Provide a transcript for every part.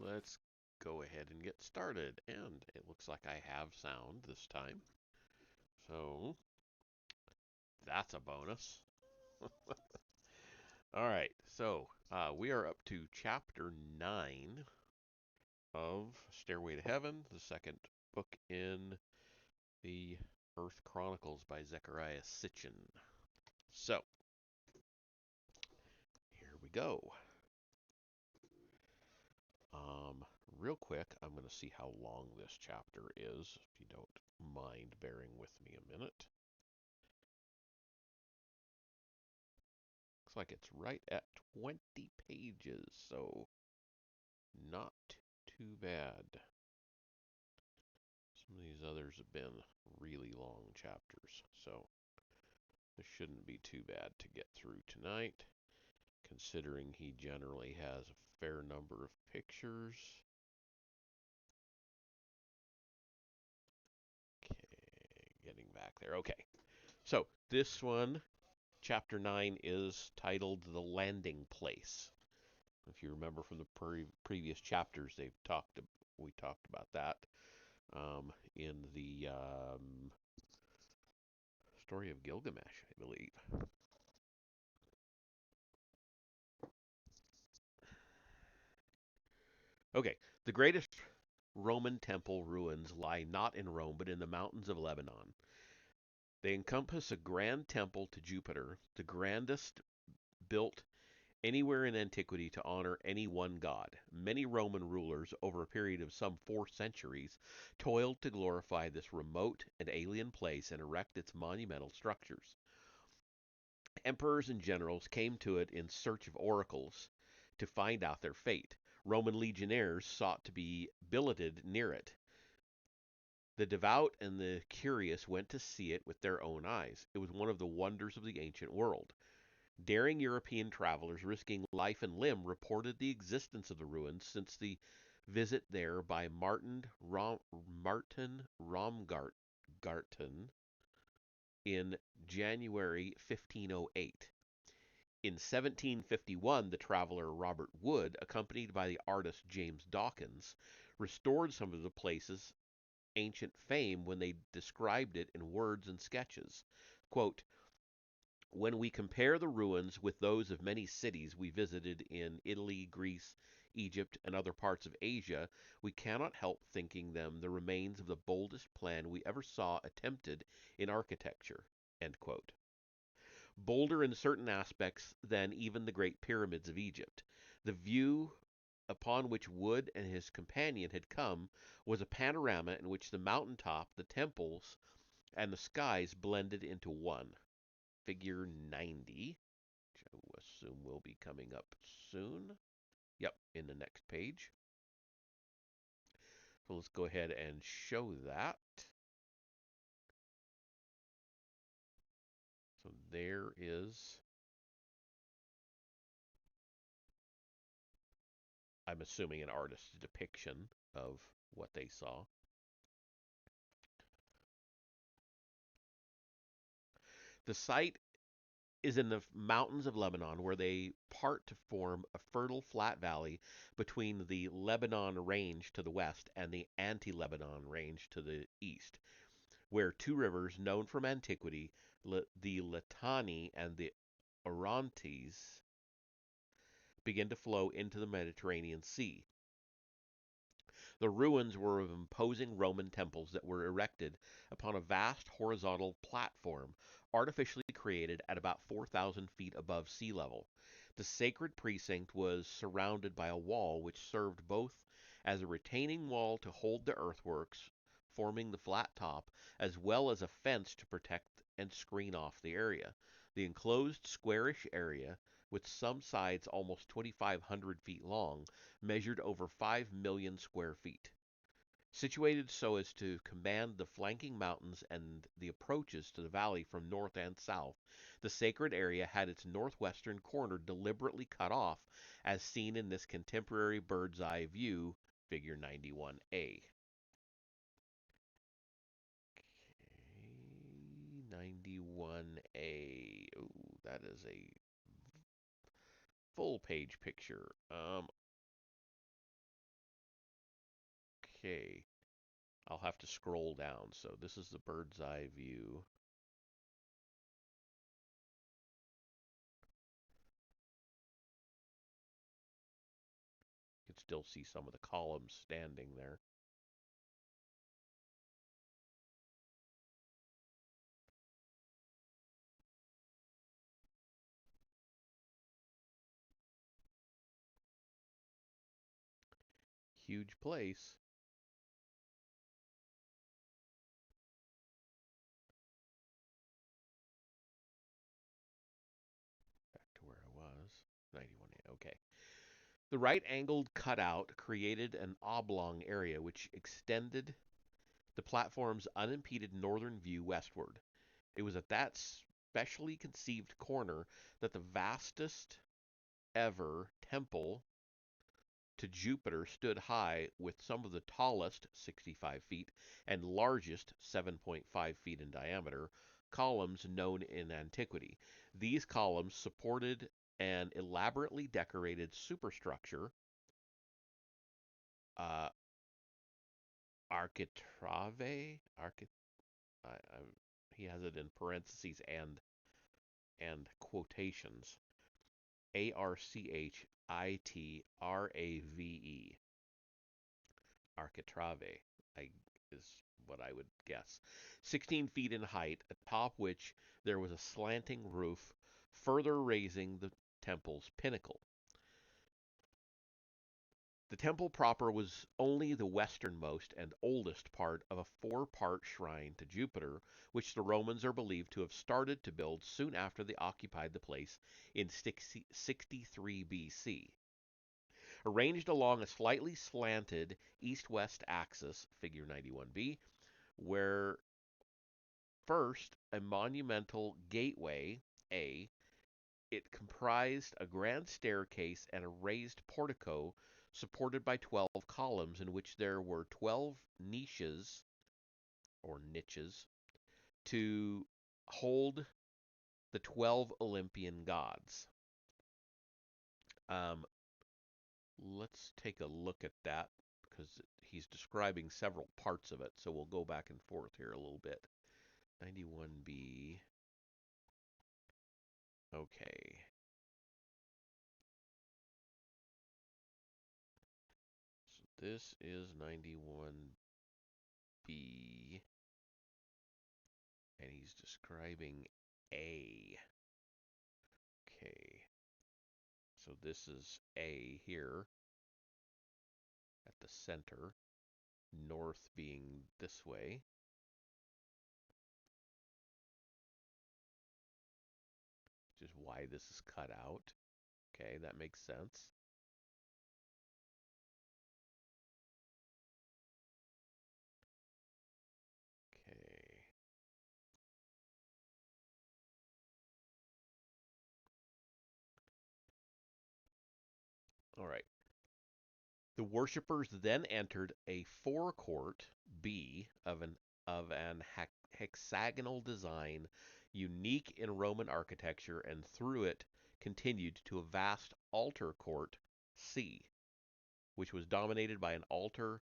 let's go ahead and get started. And it looks like I have sound this time. So that's a bonus. All right, so we are up to chapter 9 of Stairway to Heaven, the second book in the Earth Chronicles by Zecharia Sichin. So, here we go. Um, Real quick, I'm going to see how long this chapter is, if you don't mind bearing with me a minute. Looks like it's right at 20 pages, so not too bad. Some of these others have been really long chapters, so this shouldn't be too bad to get through tonight, considering he generally has a fair number of pictures. Okay, getting back there. Okay, so this one, chapter 9, is titled The Landing Place. If you remember from the previous chapters, we talked about that in the story of Gilgamesh, I believe. Okay, the greatest Roman temple ruins lie not in Rome, but in the mountains of Lebanon. They encompass a grand temple to Jupiter, the grandest built anywhere in antiquity to honor any one god. Many Roman rulers, over a period of some 4 centuries, toiled to glorify this remote and alien place and erect its monumental structures. Emperors and generals came to it in search of oracles to find out their fate. Roman legionnaires sought to be billeted near it. The devout and the curious went to see it with their own eyes. It was one of the wonders of the ancient world. Daring European travelers risking life and limb reported the existence of the ruins since the visit there by Martin Romgarten in January 1508. In 1751, the traveler Robert Wood, accompanied by the artist James Dawkins, restored some of the place's ancient fame when they described it in words and sketches. Quote, when we compare the ruins with those of many cities we visited in Italy, Greece, Egypt, and other parts of Asia, we cannot help thinking them the remains of the boldest plan we ever saw attempted in architecture. End quote. Bolder in certain aspects than even the great pyramids of Egypt. The view upon which Wood and his companion had come was a panorama in which the mountain top, the temples, and the skies blended into one. Figure 90, which I assume will be coming up soon. Yep, in the next page. So let's go ahead and show that. So there is, I'm assuming, an artist's depiction of what they saw. The site is in the mountains of Lebanon, where they part to form a fertile flat valley between the Lebanon Range to the west and the Anti Lebanon Range to the east, where two rivers known from antiquity, the Litani and the Orontes, begin to flow into the Mediterranean Sea. The ruins were of imposing Roman temples that were erected upon a vast horizontal platform artificially created at about 4,000 feet above sea level. The sacred precinct was surrounded by a wall which served both as a retaining wall to hold the earthworks forming the flat top, as well as a fence to protect and screen off the area. The enclosed squarish area, with some sides almost 2,500 feet long, measured over 5 million square feet. Situated so as to command the flanking mountains and the approaches to the valley from north and south, the sacred area had its northwestern corner deliberately cut off, as seen in this contemporary bird's eye view, figure 91A. Okay, 91A. Ooh, that is a full page picture. Okay. I'll have to scroll down. So this is the bird's eye view. You can still see some of the columns standing there. Huge place. Back to where I was. 91. Okay. The right angled cutout created an oblong area which extended the platform's unimpeded northern view westward. It was at that specially conceived corner that the vastest ever temple to Jupiter stood high, with some of the tallest, 65 feet, and largest, 7.5 feet in diameter, columns known in antiquity. These columns supported an elaborately decorated superstructure, uh, architrave. I, I, he has it in parentheses and quotations. Architrave. Architrave, I, is what I would guess. 16 feet in height, atop which there was a slanting roof, further raising the temple's pinnacle. The temple proper was only the westernmost and oldest part of a four-part shrine to Jupiter, which the Romans are believed to have started to build soon after they occupied the place in 63 BC. Arranged along a slightly slanted east-west axis, figure 91b, where first a monumental gateway, A, it comprised a grand staircase and a raised portico supported by 12 columns in which there were 12 niches or niches to hold the 12 Olympian gods. Um, let's take a look at that because he's describing several parts of it, so we'll go back and forth here a little bit. 91b. Okay. So this is 91b, and he's describing A. Okay. So this is A here at the center, north being this way. Which is why this is cut out. Okay, that makes sense. Okay. All right. The worshippers then entered a forecourt B of an hexagonal design unique in Roman architecture, and through it continued to a vast altar court C, which was dominated by an altar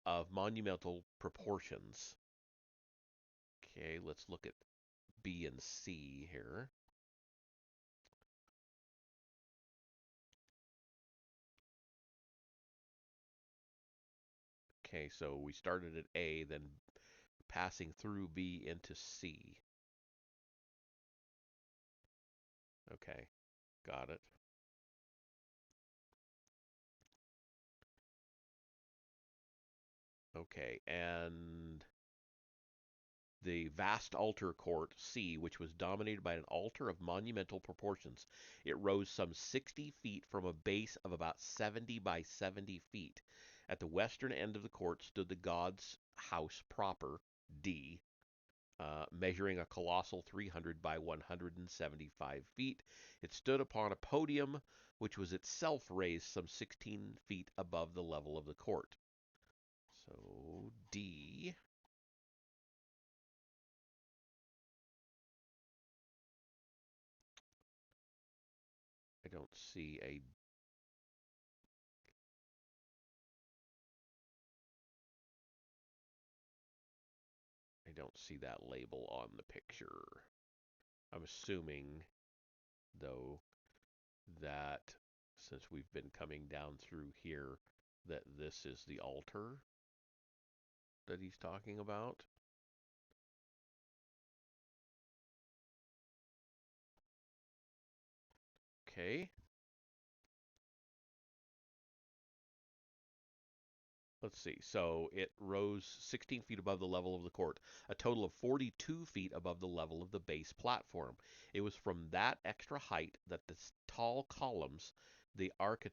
of monumental proportions. Okay, let's look at B and C here. Okay, so we started at A, then passing through B into C. Okay, got it. Okay, and the vast altar court C, which was dominated by an altar of monumental proportions. It rose some 60 feet from a base of about 70 by 70 feet. At the western end of the court stood the god's house proper, D, measuring a colossal 300 by 175 feet. It stood upon a podium which was itself raised some 16 feet above the level of the court. So D. I don't see a I don't see that label on the picture. I'm assuming, though, that since we've been coming down through here, that this is the altar that he's talking about. Okay. Let's see. So it rose 16 feet above the level of the court, a total of 42 feet above the level of the base platform. It was from that extra height that the tall columns, the architrave,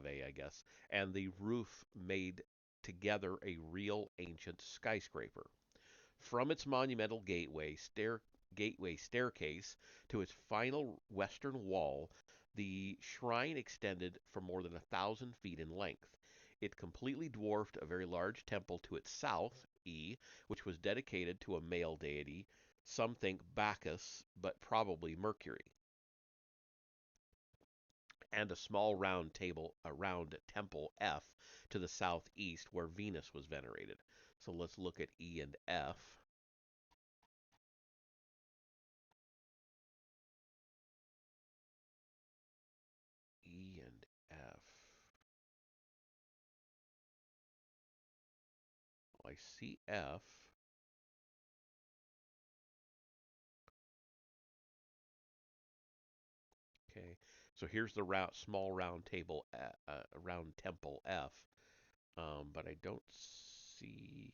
I guess, and the roof made together a real ancient skyscraper. From its monumental gateway staircase to its final western wall, the shrine extended for more than 1,000 feet in length. It completely dwarfed a very large temple to its south, which was dedicated to a male deity, some think Bacchus, but probably Mercury, and a small round temple F to the southeast where Venus was venerated. So let's look at E and F. E and F. Well, I see F. Okay, so here's the small round temple F, but I don't see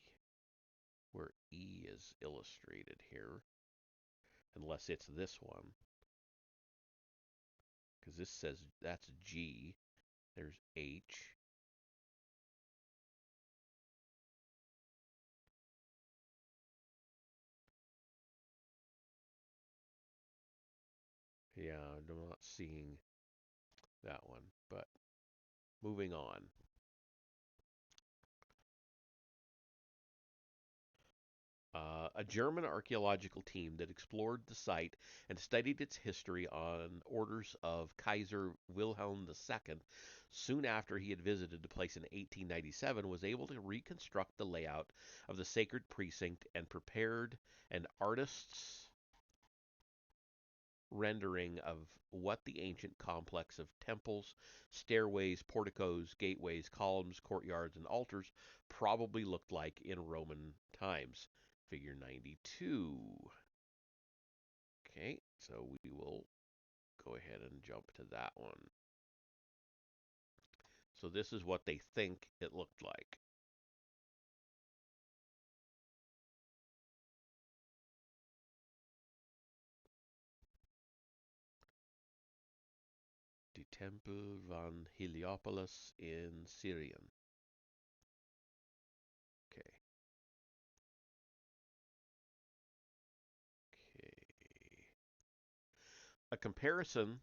where E is illustrated here, unless it's this one, because this says that's G. There's H. Yeah, I'm not seeing that one, but moving on. A German archaeological team that explored the site and studied its history on orders of Kaiser Wilhelm II soon after he had visited the place in 1897 was able to reconstruct the layout of the sacred precinct and prepared an artist's rendering of what the ancient complex of temples, stairways, porticos, gateways, columns, courtyards, and altars probably looked like in Roman times. Figure 92. Okay, so we will go ahead and jump to that one. So this is what they think it looked like. Die Tempel van Heliopolis in Syrian. Okay. Okay. A comparison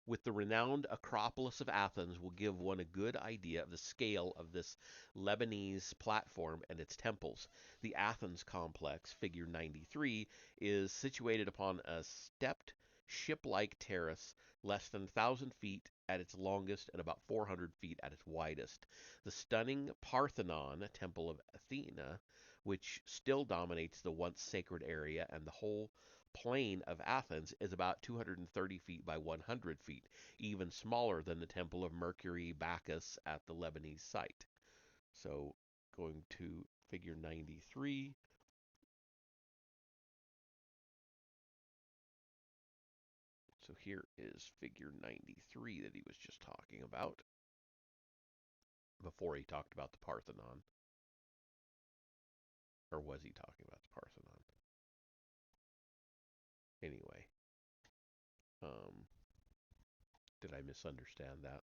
with the renowned Acropolis of Athens will give one a good idea of the scale of this Lebanese platform and its temples. The Athens complex, figure 93, is situated upon a stepped ship-like terrace less than 1,000 feet at its longest and about 400 feet at its widest. The stunning Parthenon temple of Athena, which still dominates the once sacred area and the whole plain of Athens, is about 230 feet by 100 feet, even smaller than the temple of Mercury Bacchus at the Lebanese site. So going to figure 93. So here is figure 93 that he was just talking about before he talked about the Parthenon. Or was he talking about the Parthenon? Anyway, um, did I misunderstand that?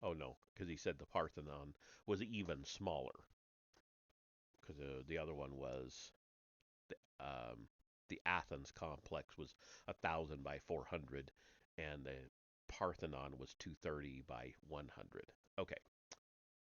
Oh no, because he said the Parthenon was even smaller. Because the other one was the, the Athens complex was 1,000 by 400, and the Parthenon was 230 by 100. Okay,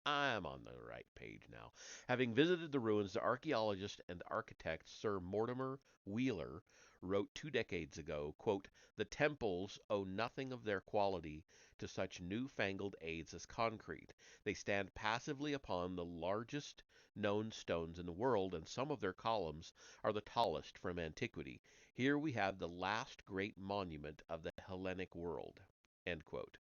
I'm on the right page now. Having visited the ruins, the archaeologist and architect Sir Mortimer Wheeler wrote 2 decades ago, quote, "The temples owe nothing of their quality to such newfangled aids as concrete. They stand passively upon the largest known stones in the world, and some of their columns are the tallest from antiquity. Here we have the last great monument of the Hellenic world." End quote.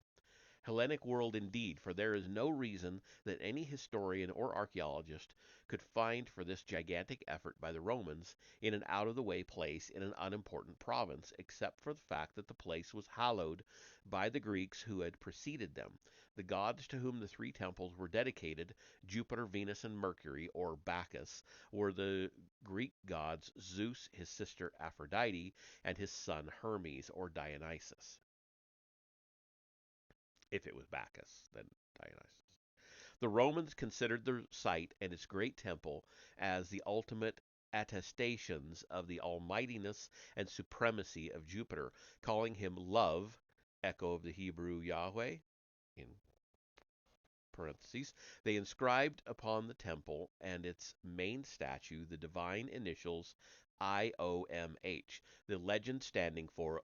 Hellenic world indeed, for there is no reason that any historian or archaeologist could find for this gigantic effort by the Romans in an out of the way place in an unimportant province, except for the fact that the place was hallowed by the Greeks who had preceded them. The gods to whom the three temples were dedicated, Jupiter, Venus, and Mercury, or Bacchus, were the Greek gods Zeus, his sister Aphrodite, and his son Hermes, or Dionysus. If it was Bacchus, then Dionysus. The Romans considered the site and its great temple as the ultimate attestations of the almightiness and supremacy of Jupiter, calling him love, echo of the Hebrew Yahweh, in parentheses. They inscribed upon the temple and its main statue the divine initials IOMH, the legend standing for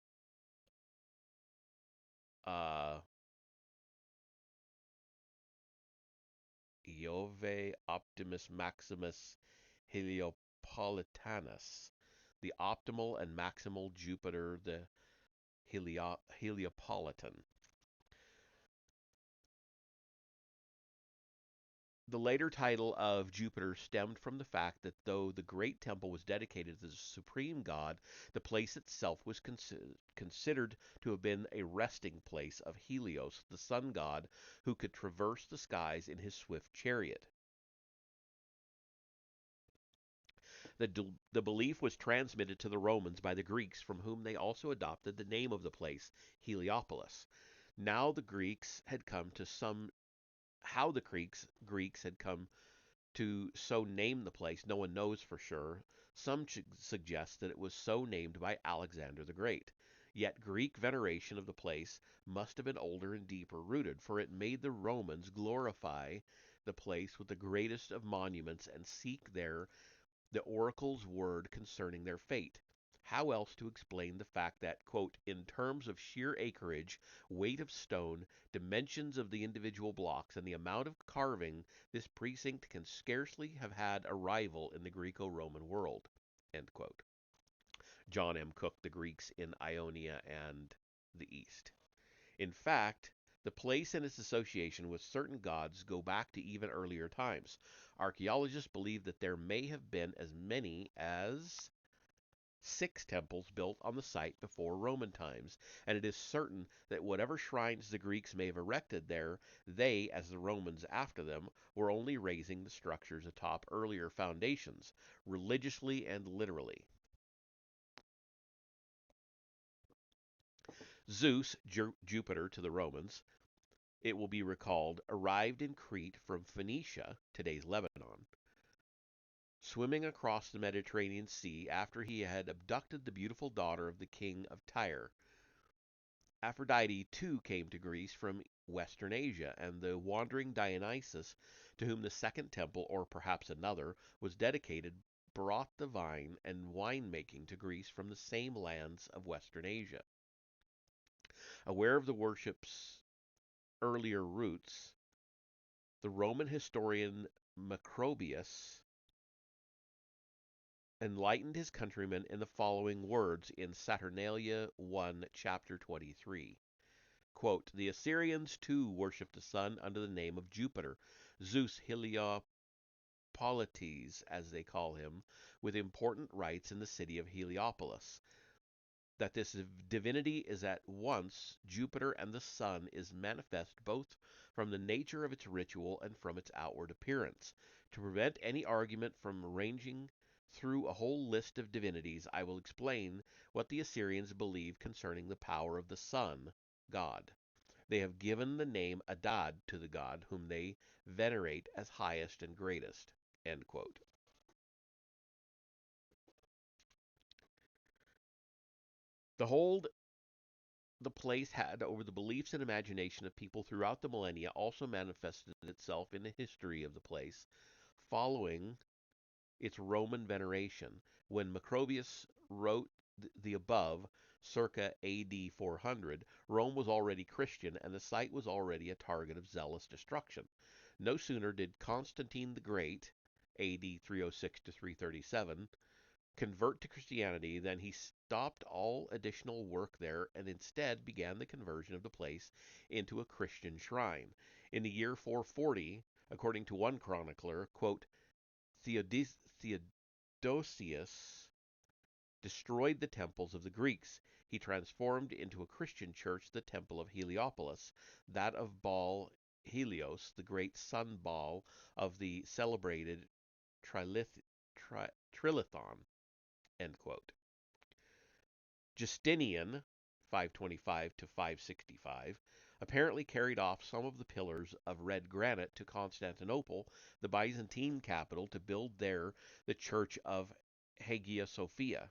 uh, Iove Optimus Maximus Heliopolitanus, the optimal and maximal Jupiter, the Heliopolitan. The later title of Jupiter stemmed from the fact that though the great temple was dedicated to the supreme god, the place itself was considered to have been a resting place of Helios, the sun god, who could traverse the skies in his swift chariot. The belief was transmitted to the Romans by the Greeks, from whom they also adopted the name of the place, Heliopolis. Now the Greeks had come to some how the Greeks had come to so name the place, no one knows for sure. Some suggest that it was so named by Alexander the Great. Yet Greek veneration of the place must have been older and deeper rooted, for it made the Romans glorify the place with the greatest of monuments and seek there the oracle's word concerning their fate. How else to explain the fact that, quote, "in terms of sheer acreage, weight of stone, dimensions of the individual blocks, and the amount of carving, this precinct can scarcely have had a rival in the Greco-Roman world," end quote. John M. Cook, The Greeks in Ionia and the East. In fact, the place and its association with certain gods go back to even earlier times. Archaeologists believe that there may have been as many as 6 temples built on the site before Roman times, and it is certain that whatever shrines the Greeks may have erected there, they, as the Romans after them, were only raising the structures atop earlier foundations, religiously and literally. Zeus, Jupiter to the Romans, it will be recalled, arrived in Crete from Phoenicia, today's Lebanon, swimming across the Mediterranean Sea after he had abducted the beautiful daughter of the king of Tyre. Aphrodite too came to Greece from Western Asia, and the wandering Dionysus, to whom the second temple, or perhaps another, was dedicated, brought the vine and wine making to Greece from the same lands of Western Asia. Aware of the worship's earlier roots, the Roman historian Macrobius enlightened his countrymen in the following words in Saturnalia 1, chapter 23. Quote, "The Assyrians too worshipped the sun under the name of Jupiter, Zeus Heliopolites, as they call him, with important rites in the city of Heliopolis. That this divinity is at once Jupiter and the sun is manifest both from the nature of its ritual and from its outward appearance. To prevent any argument from ranging through a whole list of divinities, I will explain what the Assyrians believe concerning the power of the sun, God. They have given the name Adad to the god whom they venerate as highest and greatest." End quote. The hold the place had over the beliefs and imagination of people throughout the millennia also manifested itself in the history of the place following its Roman veneration. When Macrobius wrote the above, circa AD 400, Rome was already Christian and the site was already a target of zealous destruction. No sooner did Constantine the Great, AD 306 to 337, convert to Christianity than he stopped all additional work there and instead began the conversion of the place into a Christian shrine. In the year 440, according to one chronicler, quote, Theodosius destroyed the temples of the Greeks. He transformed into a Christian church the temple of Heliopolis, that of Baal Helios, the great sun Baal of the celebrated Trilithon. End quote. Justinian, 525 to 565, apparently carried off some of the pillars of red granite to Constantinople, the Byzantine capital, to build there the church of Hagia Sophia.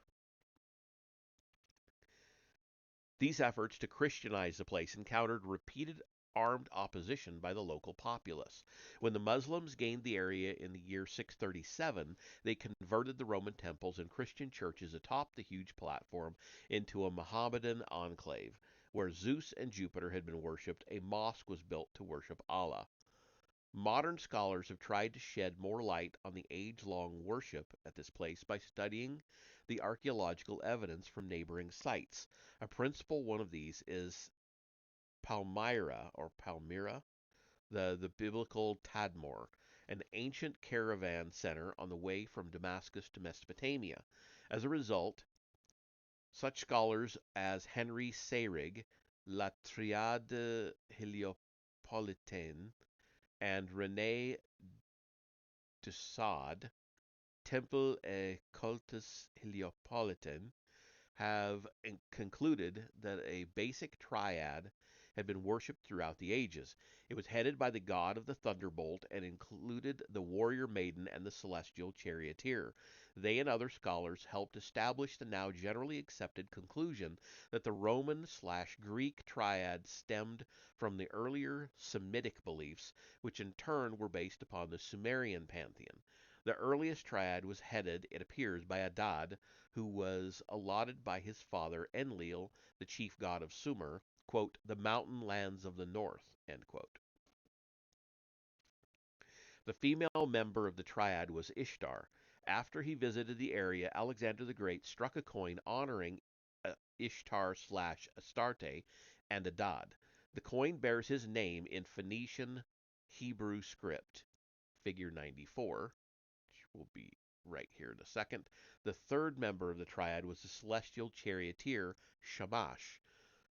These efforts to Christianize the place encountered repeated armed opposition by the local populace. When the Muslims gained the area in the year 637, they converted the Roman temples and Christian churches atop the huge platform into a Mohammedan enclave. Where Zeus and Jupiter had been worshipped, a mosque was built to worship Allah. Modern scholars have tried to shed more light on the age-long worship at this place by studying the archaeological evidence from neighboring sites. A principal one of these is Palmyra, the biblical Tadmor, an ancient caravan center on the way from Damascus to Mesopotamia. As a result, such scholars as Henry Seyrig, La Triade Heliopolitaine, and René de Sade, Temple et Cultus Heliopolitan, have concluded that a basic triad had been worshipped throughout the ages. It was headed by the god of the thunderbolt and included the warrior maiden and the celestial charioteer. They and other scholars helped establish the now generally accepted conclusion that the Roman/Greek triad stemmed from the earlier Semitic beliefs, which in turn were based upon the Sumerian pantheon. The earliest triad was headed, it appears, by Adad, who was allotted by his father Enlil, the chief god of Sumer, quote, the mountain lands of the north, end quote. The female member of the triad was Ishtar. After he visited the area, Alexander the Great struck a coin honoring Ishtar/Astarte and Adad. The coin bears his name in Phoenician Hebrew script, figure 94, which will be right here in a second. The third member of the triad was the celestial charioteer Shamash,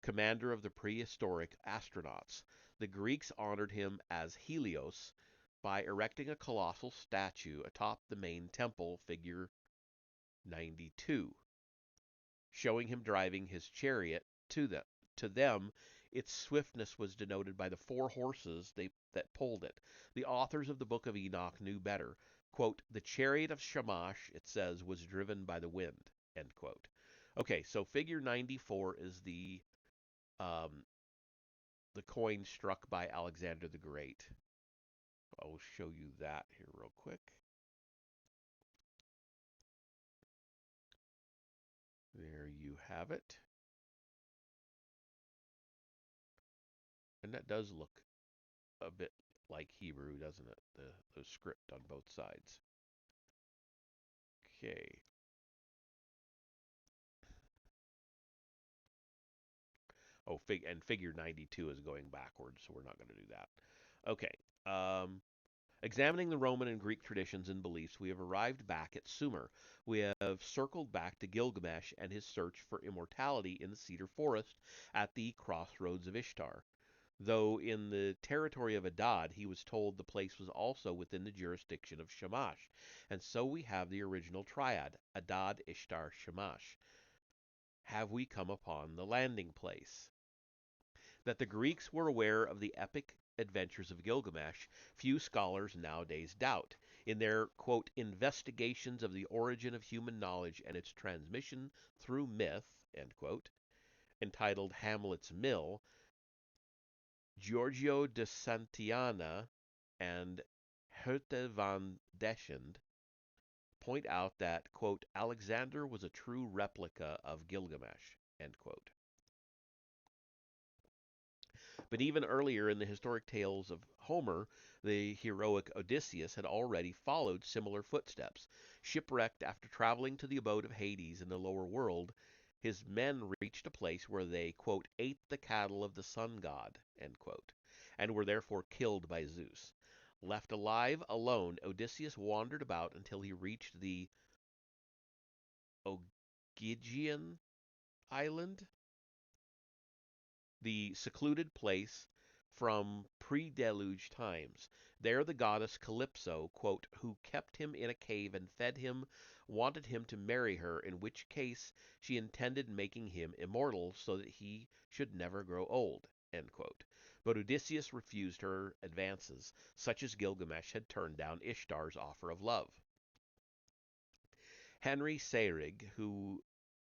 commander of the prehistoric astronauts. The Greeks honored him as Helios by erecting a colossal statue atop the main temple, figure 92, showing him driving his chariot to them. Its swiftness was denoted by the four horses that pulled it. The authors of the Book of Enoch knew better. Quote, the chariot of Shamash, it says, was driven by the wind, end quote. Okay, so figure 94 is um, the coin struck by Alexander the Great. I'll show you that here real quick. There you have it. And that does look a bit like Hebrew, doesn't it? The script on both sides. Okay. Oh, and figure 92 is going backwards, so we're not going to do that. Okay. Examining the Roman and Greek traditions and beliefs, we have arrived back at Sumer. We have circled back to Gilgamesh and his search for immortality in the cedar forest at the crossroads of Ishtar. Though in the territory of Adad, he was told the place was also within the jurisdiction of Shamash. And so we have the original triad, Adad, Ishtar, Shamash. Have we come upon the landing place? That the Greeks were aware of the epic adventures of Gilgamesh, few scholars nowadays doubt. In their, quote, investigations of the origin of human knowledge and its transmission through myth, end quote, entitled Hamlet's Mill, Giorgio de Santillana and Herte van Deschend point out that, quote, Alexander was a true replica of Gilgamesh, end quote. But even earlier in the historic tales of Homer, the heroic Odysseus had already followed similar footsteps. Shipwrecked after traveling to the abode of Hades in the lower world, his men reached a place where they, quote, ate the cattle of the sun god, end quote, and were therefore killed by Zeus. Left alive alone, Odysseus wandered about until he reached the Ogygian island, the secluded place from pre-deluge times. There the goddess Calypso, quote, who kept him in a cave and fed him, wanted him to marry her, in which case she intended making him immortal so that he should never grow old, end quote. But Odysseus refused her advances, such as Gilgamesh had turned down Ishtar's offer of love. Henry Seyrig, who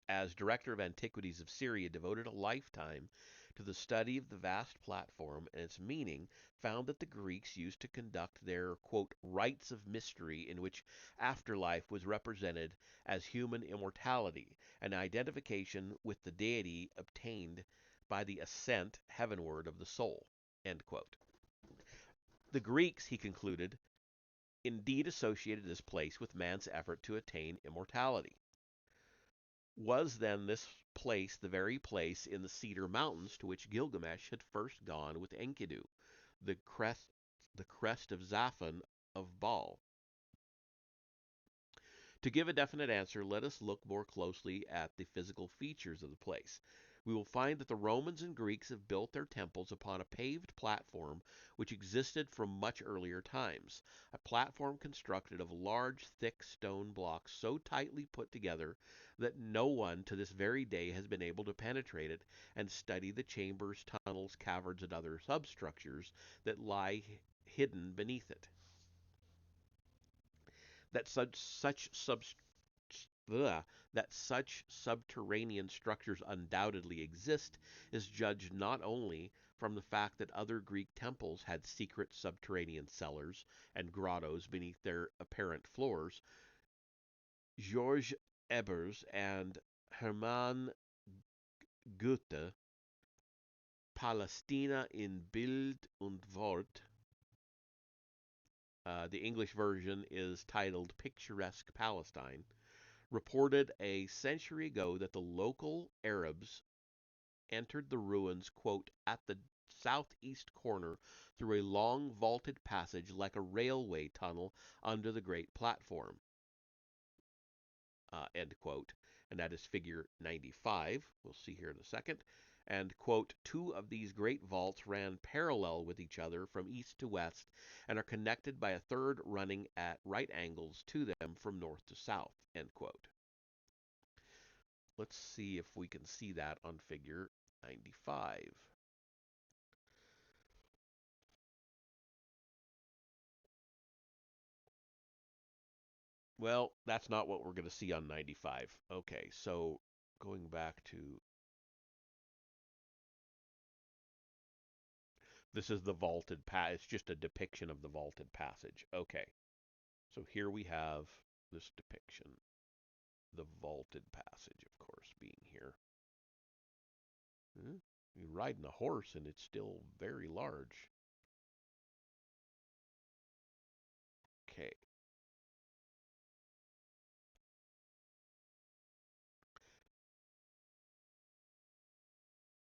as director of antiquities of Syria, devoted a lifetime to the study of the vast platform and its meaning, found that the Greeks used to conduct their, quote, rites of mystery in which afterlife was represented as human immortality, an identification with the deity obtained by the ascent heavenward of the soul, end quote. The Greeks, he concluded, indeed associated this place with man's effort to attain immortality. Was then this place the very place in the Cedar Mountains to which Gilgamesh had first gone with Enkidu, the crest of Zaphon of Baal? To give a definite answer, let us look more closely at the physical features of the place. We will find that the Romans and Greeks have built their temples upon a paved platform which existed from much earlier times, a platform constructed of large, thick stone blocks so tightly put together that no one to this very day has been able to penetrate it and study the chambers, tunnels, caverns, and other substructures that lie hidden beneath it. That that such subterranean structures undoubtedly exist is judged not only from the fact that other Greek temples had secret subterranean cellars and grottos beneath their apparent floors. Georges Ebers and Hermann Goethe, Palästina in Bild und Wort, the English version is titled Picturesque Palestine, reported a century ago that the local Arabs entered the ruins, quote, at the southeast corner through a long vaulted passage like a railway tunnel under the great platform, end quote. And that is figure 95. We'll see here in a second. And, quote, two of these great vaults ran parallel with each other from east to west and are connected by a third running at right angles to them from north to south, end quote. Let's see if we can see that on figure 95. Well, that's not what we're going to see on 95. Okay, so going back to this is the vaulted path. It's just a depiction of the vaulted passage. Okay, so here we have this depiction. The vaulted passage, of course, being here. You're riding a horse and it's still very large. Okay.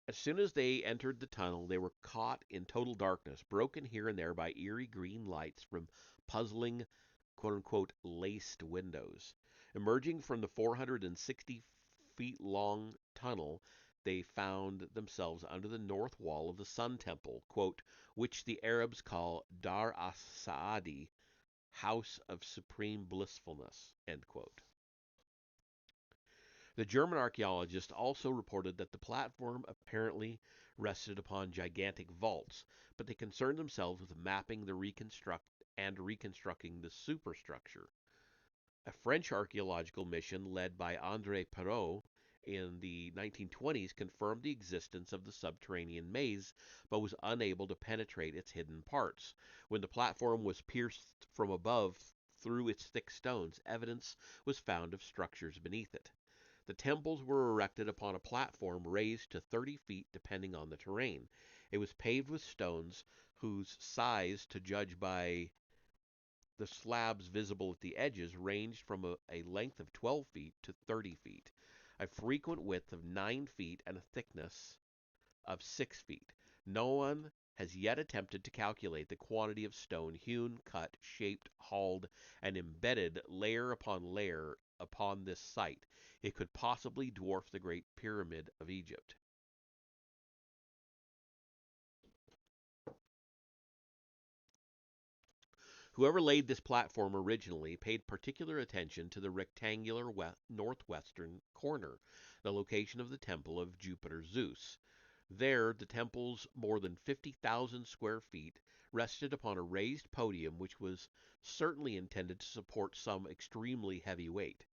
As soon as they entered the tunnel, they were caught in total darkness, broken here and there by eerie green lights from puzzling, quote unquote, laced windows. Emerging from the 460 feet long tunnel, they found themselves under the north wall of the Sun Temple, quote, which the Arabs call Dar as Saadi, House of Supreme Blissfulness, end quote. The German archaeologists also reported that the platform apparently rested upon gigantic vaults, but they concerned themselves with mapping the reconstructing the superstructure. A French archaeological mission led by André Perrault in the 1920s confirmed the existence of the subterranean maze, but was unable to penetrate its hidden parts. When the platform was pierced from above through its thick stones, evidence was found of structures beneath it. The temples were erected upon a platform raised to 30 feet depending on the terrain. It was paved with stones whose size, to judge by the slabs visible at the edges, ranged from a length of 12 feet to 30 feet, a frequent width of 9 feet, and a thickness of 6 feet. No one has yet attempted to calculate the quantity of stone hewn, cut, shaped, hauled, and embedded layer upon layer upon this site. It could possibly dwarf the Great Pyramid of Egypt. Whoever laid this platform originally paid particular attention to the rectangular northwestern corner, the location of the temple of Jupiter Zeus. There, the temple's more than 50,000 square feet rested upon a raised podium which was certainly intended to support some extremely heavy weight.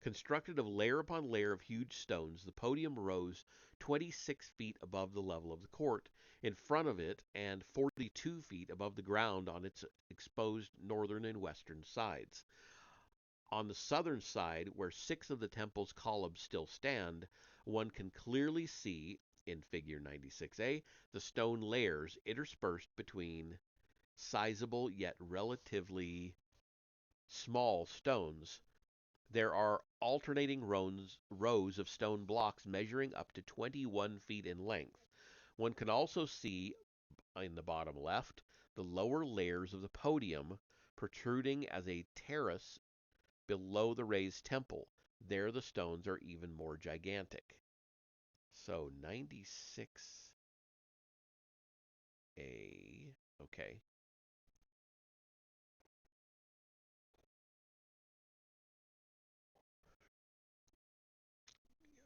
Constructed of layer upon layer of huge stones, the podium rose 26 feet above the level of the court in front of it and 42 feet above the ground on its exposed northern and western sides. On the southern side, where 6 of the temple's columns still stand, one can clearly see, in figure 96a, the stone layers interspersed between sizable yet relatively small stones. There are alternating rows of stone blocks measuring up to 21 feet in length. One can also see in the bottom left the lower layers of the podium protruding as a terrace below the raised temple. There the stones are even more gigantic. So 96A. Okay.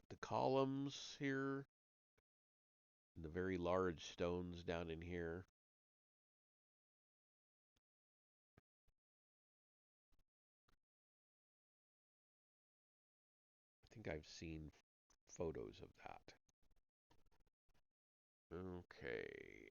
The columns here, and the very large stones down in here. I think I've seen photos of that. Okay.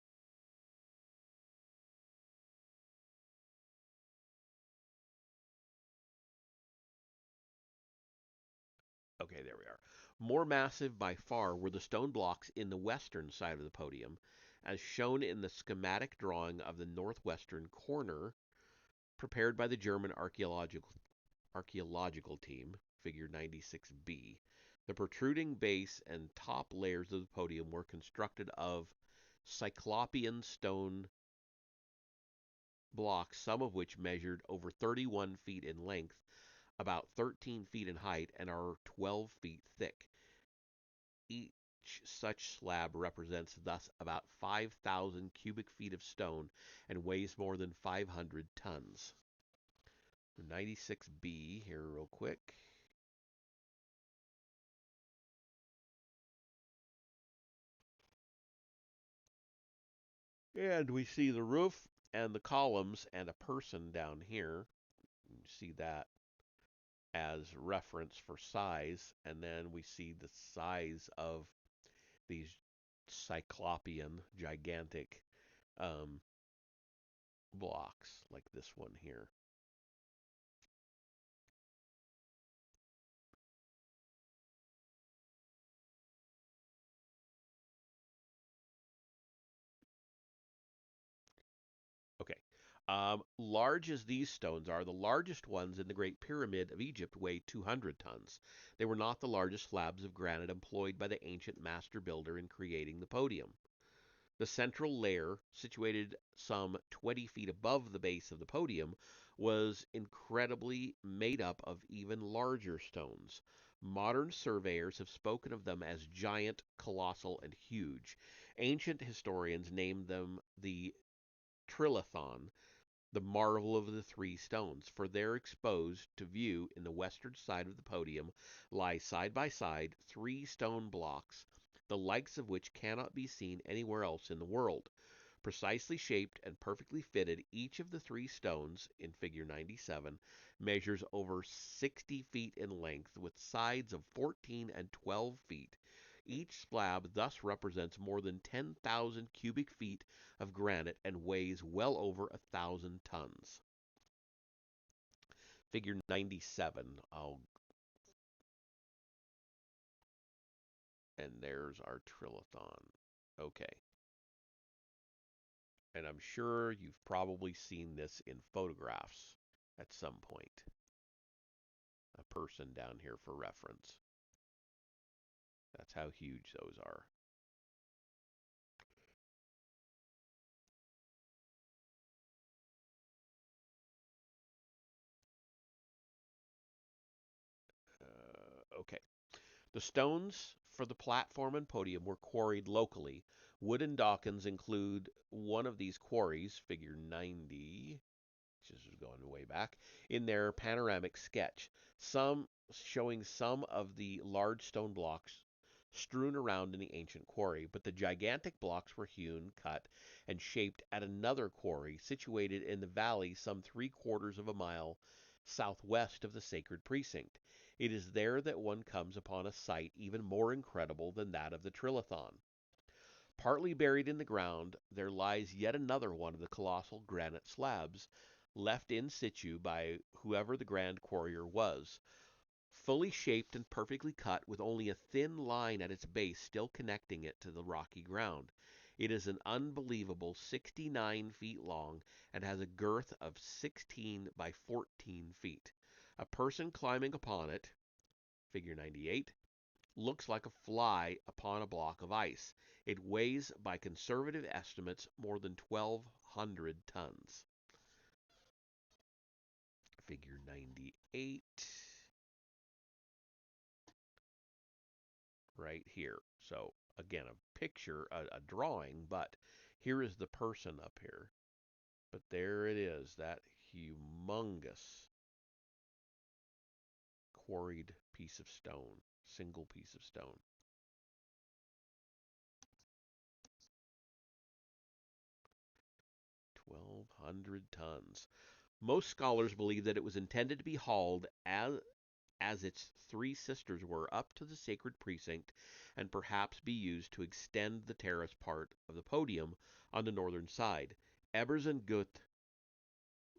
Okay, there we are. More massive by far were the stone blocks in the western side of the podium, as shown in the schematic drawing of the northwestern corner prepared by the German archaeological team, figure 96b. The protruding base and top layers of the podium were constructed of cyclopean stone blocks, some of which measured over 31 feet in length, about 13 feet in height, and are 12 feet thick. Each such slab represents thus about 5,000 cubic feet of stone and weighs more than 500 tons. 96B here, real quick. And we see the roof and the columns and a person down here. You see that as reference for size. And then we see the size of these cyclopean, gigantic um, blocks, like this one here. Okay. Large as these stones are, the largest ones in the Great Pyramid of Egypt weigh 200 tons. They were not the largest slabs of granite employed by the ancient master builder in creating the podium. The central layer, situated some 20 feet above the base of the podium, was incredibly made up of even larger stones. Modern surveyors have spoken of them as giant, colossal, and huge. Ancient historians named them the trilithon, the marvel of the three stones, for there exposed to view in the western side of the podium lie side by side 3 stone blocks, the likes of which cannot be seen anywhere else in the world. Precisely shaped and perfectly fitted, each of the 3 stones, in figure 97, measures over 60 feet in length with sides of 14 and 12 feet. Each slab thus represents more than 10,000 cubic feet of granite and weighs well over 1,000 tons. Figure 97. And there's our Trilithon. Okay. And I'm sure you've probably seen this in photographs at some point. A person down here for reference. That's how huge those are. Okay. The stones for the platform and podium were quarried locally. Wooden Dawkins include one of these quarries, figure 90, this is going way back, in their panoramic sketch, some showing some of the large stone blocks strewn around in the ancient quarry, but the gigantic blocks were hewn, cut, and shaped at another quarry situated in the valley some 3/4 of a mile southwest of the sacred precinct. It is there that one comes upon a sight even more incredible than that of the Trilithon. Partly buried in the ground, there lies yet another one of the colossal granite slabs, left in situ by whoever the grand quarrier was, fully shaped and perfectly cut, with only a thin line at its base still connecting it to the rocky ground. It is an unbelievable 69 feet long and has a girth of 16 by 14 feet. A person climbing upon it, figure 98, looks like a fly upon a block of ice. It weighs, by conservative estimates, more than 1,200 tons. Figure 98, right here. So, again, a picture, a drawing, but here is the person up here. But there it is, that humongous quarried piece of stone, single piece of stone. 1,200 tons. Most scholars believe that it was intended to be hauled as its three sisters were up to the sacred precinct and perhaps be used to extend the terrace part of the podium on the northern side. Ebers and Goethe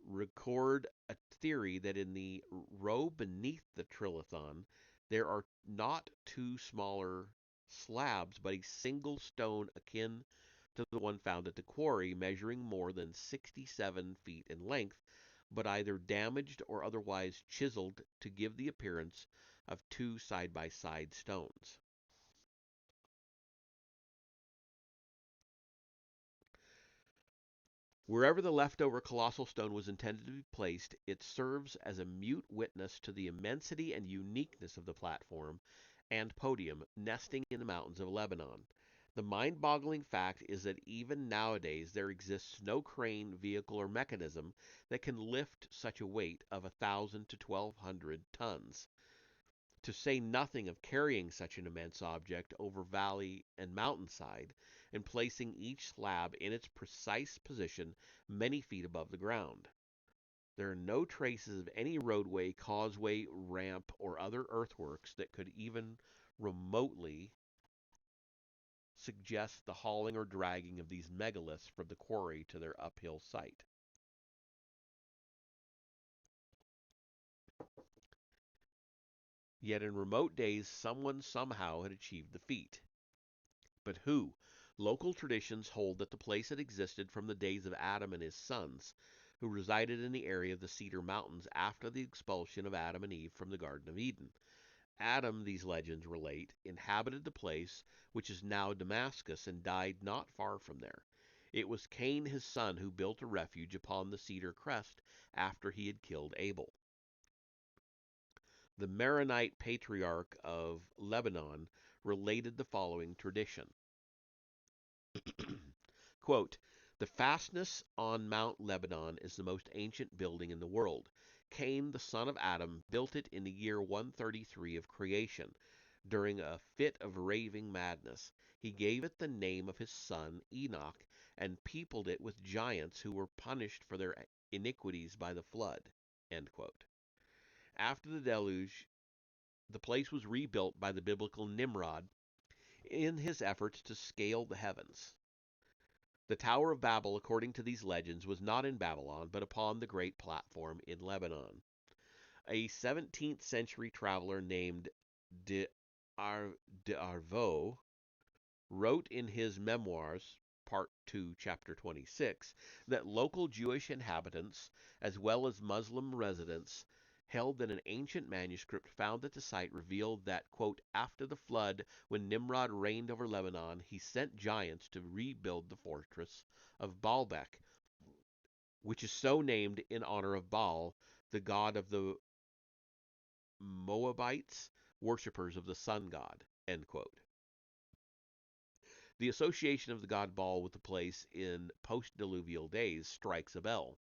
record a theory that in the row beneath the trilithon there are not two smaller slabs, but a single stone akin to the one found at the quarry, measuring more than 67 feet in length, but either damaged or otherwise chiseled to give the appearance of two side-by-side stones. Wherever the leftover colossal stone was intended to be placed, it serves as a mute witness to the immensity and uniqueness of the platform and podium nesting in the mountains of Lebanon. The mind boggling fact is that even nowadays there exists no crane, vehicle, or mechanism that can lift such a weight of 1,000 to 1,200 tons. To say nothing of carrying such an immense object over valley and mountainside, and placing each slab in its precise position many feet above the ground. There are no traces of any roadway, causeway, ramp, or other earthworks that could even remotely suggest the hauling or dragging of these megaliths from the quarry to their uphill site. Yet in remote days, someone somehow had achieved the feat. But who? Local traditions hold that the place had existed from the days of Adam and his sons, who resided in the area of the Cedar Mountains after the expulsion of Adam and Eve from the Garden of Eden. Adam, these legends relate, inhabited the place which is now Damascus and died not far from there. It was Cain his son who built a refuge upon the cedar crest after he had killed Abel. The Maronite patriarch of Lebanon related the following tradition. Quote, the fastness on Mount Lebanon is the most ancient building in the world. Cain, the son of Adam, built it in the year 133 of creation. During a fit of raving madness, he gave it the name of his son Enoch and peopled it with giants who were punished for their iniquities by the flood. End quote. After the deluge, the place was rebuilt by the biblical Nimrod in his efforts to scale the heavens. The Tower of Babel, according to these legends, was not in Babylon, but upon the great platform in Lebanon. A 17th century traveler named de, Arvo wrote in his memoirs, Part 2, Chapter 26, that local Jewish inhabitants, as well as Muslim residents, held that an ancient manuscript found at the site revealed that, quote, after the flood, when Nimrod reigned over Lebanon, he sent giants to rebuild the fortress of Baalbek, which is so named in honor of Baal, the god of the Moabites, worshippers of the sun god, end quote. The association of the god Baal with the place in post-diluvial days strikes a bell.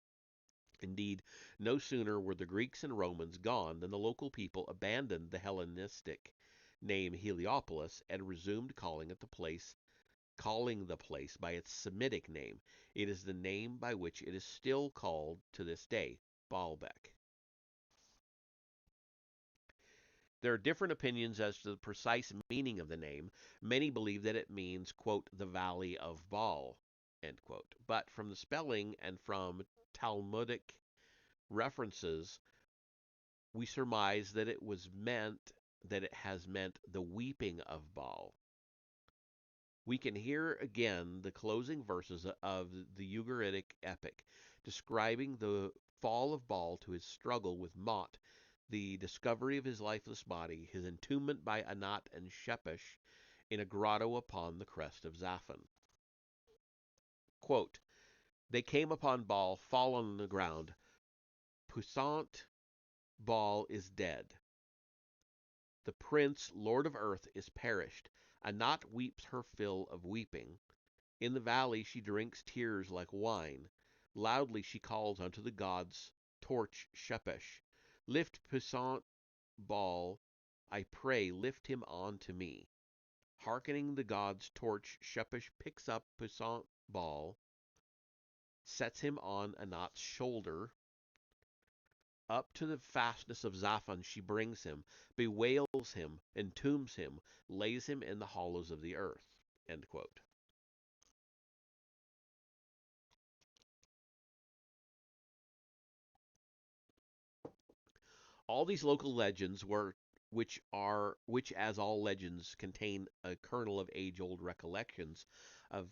Indeed, no sooner were the Greeks and Romans gone than the local people abandoned the Hellenistic name Heliopolis and resumed calling the place by its Semitic name. It is the name by which it is still called to this day, Baalbek. There are different opinions as to the precise meaning of the name. Many believe that it means, quote, the valley of Baal, end quote. But from the spelling and from Talmudic references, we surmise that it has meant the weeping of Baal. We can hear again the closing verses of the Ugaritic epic, describing the fall of Baal to his struggle with Mot, the discovery of his lifeless body, his entombment by Anat and Shepesh in a grotto upon the crest of Zaphon. Quote, they came upon Baal, fallen on the ground. Puissant Baal is dead. The prince, lord of earth, is perished. Anat weeps her fill of weeping. In the valley she drinks tears like wine. Loudly she calls unto the gods, torch Shepesh. Lift puissant Baal, I pray, lift him on to me. Hearkening the gods' torch, Shepesh picks up puissant Baal, sets him on Anat's shoulder. Up to the fastness of Zaphon she brings him, bewails him, entombs him, lays him in the hollows of the earth. End quote. All these local legends which as all legends contain a kernel of age-old recollections of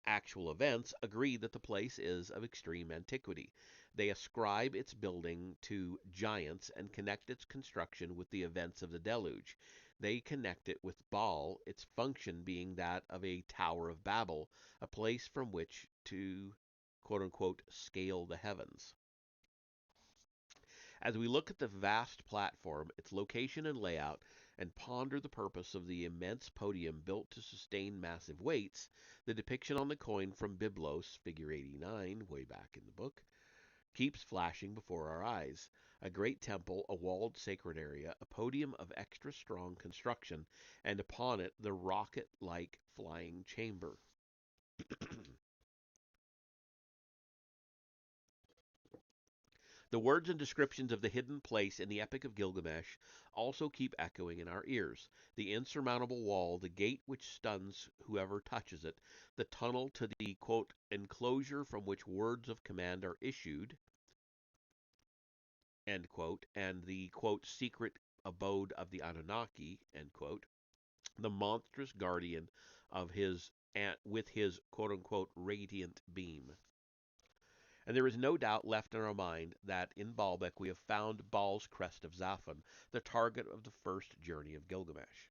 actual events, agree that the place is of extreme antiquity. They ascribe its building to giants and connect its construction with the events of the deluge. They connect it with Baal, its function being that of a Tower of Babel, a place from which to quote unquote scale the heavens. As we look at the vast platform, its location and layout, and ponder the purpose of the immense podium built to sustain massive weights, the depiction on the coin from Byblos, figure 89, way back in the book, keeps flashing before our eyes. A great temple, a walled sacred area, a podium of extra strong construction, and upon it the rocket like flying chamber. The words and descriptions of the hidden place in the Epic of Gilgamesh also keep echoing in our ears. The insurmountable wall, the gate which stuns whoever touches it, the tunnel to the, quote, enclosure from which words of command are issued, end quote, and the, quote, secret abode of the Anunnaki, end quote, the monstrous guardian of his, with his, quote unquote, radiant beam. And there is no doubt left in our mind that in Baalbek we have found Baal's crest of Zaphon, the target of the first journey of Gilgamesh.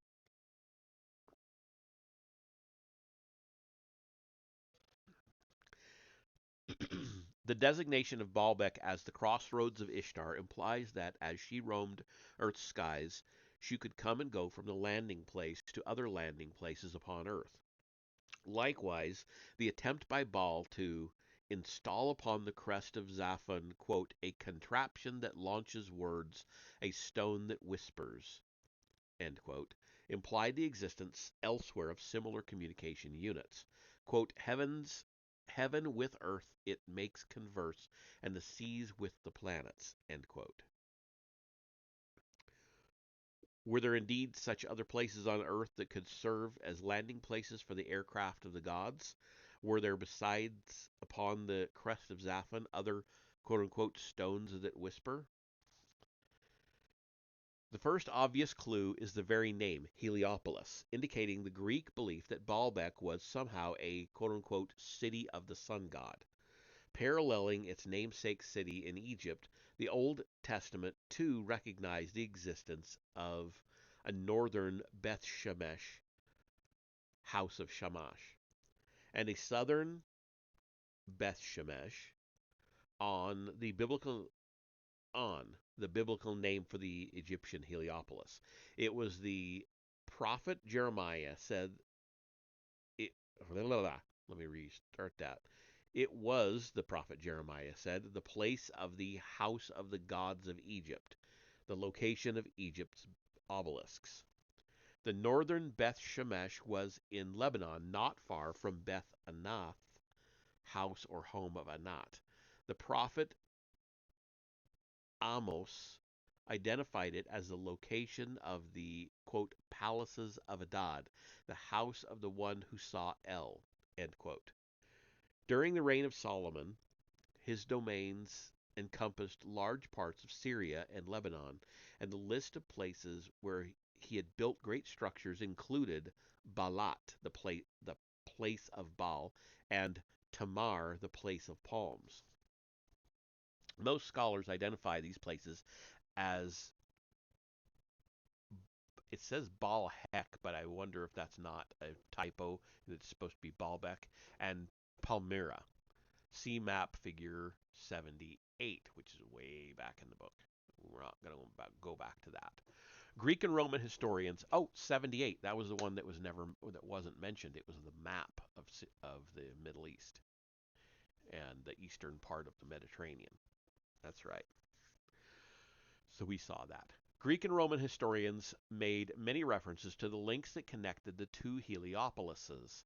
The designation of Baalbek as the crossroads of Ishtar implies that as she roamed Earth's skies, she could come and go from the landing place to other landing places upon Earth. Likewise, the attempt by Baal to install upon the crest of Zaphon, quote, a contraption that launches words, a stone that whispers, end quote, implied the existence elsewhere of similar communication units. Quote, heaven with earth it makes converse, and the seas with the planets, end quote. Were there indeed such other places on Earth that could serve as landing places for the aircraft of the gods? Were there, besides upon the crest of Zaphon, other quote unquote stones that whisper? The first obvious clue is the very name, Heliopolis, indicating the Greek belief that Baalbek was somehow a quote unquote city of the sun god. Paralleling its namesake city in Egypt, the Old Testament too recognized the existence of a northern Beth Shemesh, house of Shamash, and a southern Beth Shemesh on the biblical name for the Egyptian Heliopolis. It was the prophet Jeremiah said it. Let me restart that. It was, the prophet Jeremiah said, the place of the house of the gods of Egypt, the location of Egypt's obelisks. The northern Beth Shemesh was in Lebanon, not far from Beth Anath, house or home of Anat. The prophet Amos identified it as the location of the, quote, palaces of Adad, the house of the one who saw El, end quote. During the reign of Solomon, his domains encompassed large parts of Syria and Lebanon, and the list of places where he had built great structures included Balat, the place of Baal, and Tamar, the place of palms. Most scholars identify these places as, it says Baal Hek, but I wonder if that's not a typo. It's supposed to be Baalbek, and Palmyra. See map figure 78, which is way back in the book. We're not going to go back to that. Greek and Roman historians. Oh, 78. That was the one that wasn't mentioned. It was the map of the Middle East and the eastern part of the Mediterranean. That's right. So we saw that. Greek and Roman historians made many references to the links that connected the two Heliopolises,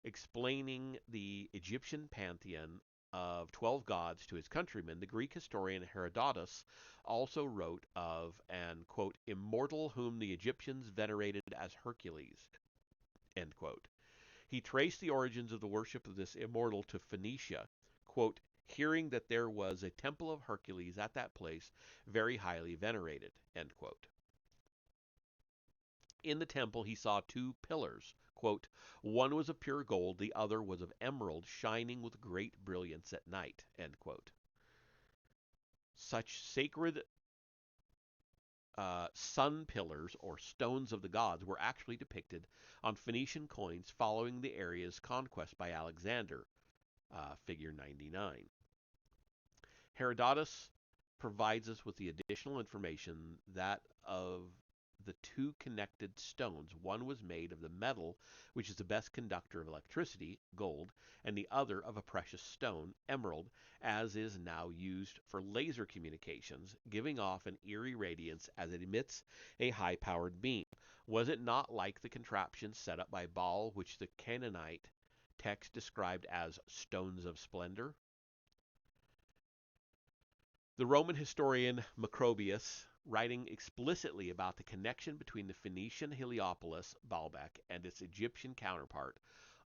explaining the Egyptian pantheon of 12 gods to his countrymen. The Greek historian Herodotus also wrote of an, quote, immortal whom the Egyptians venerated as Hercules, end quote. He traced the origins of the worship of this immortal to Phoenicia, quote, hearing that there was a temple of Hercules at that place, very highly venerated, end quote. In the temple he saw two pillars, quote, one was of pure gold, the other was of emerald, shining with great brilliance at night, end quote. Such sacred sun pillars, or stones of the gods, were actually depicted on Phoenician coins following the area's conquest by Alexander, figure 99. Herodotus provides us with the additional information that of the two connected stones, one was made of the metal which is the best conductor of electricity, gold, and the other of a precious stone, emerald, as is now used for laser communications, giving off an eerie radiance as it emits a high-powered beam. Was it not like the contraption set up by Baal, which the Canaanite text described as stones of splendor? The Roman historian Macrobius, writing explicitly about the connection between the Phoenician Heliopolis, Baalbek, and its Egyptian counterpart,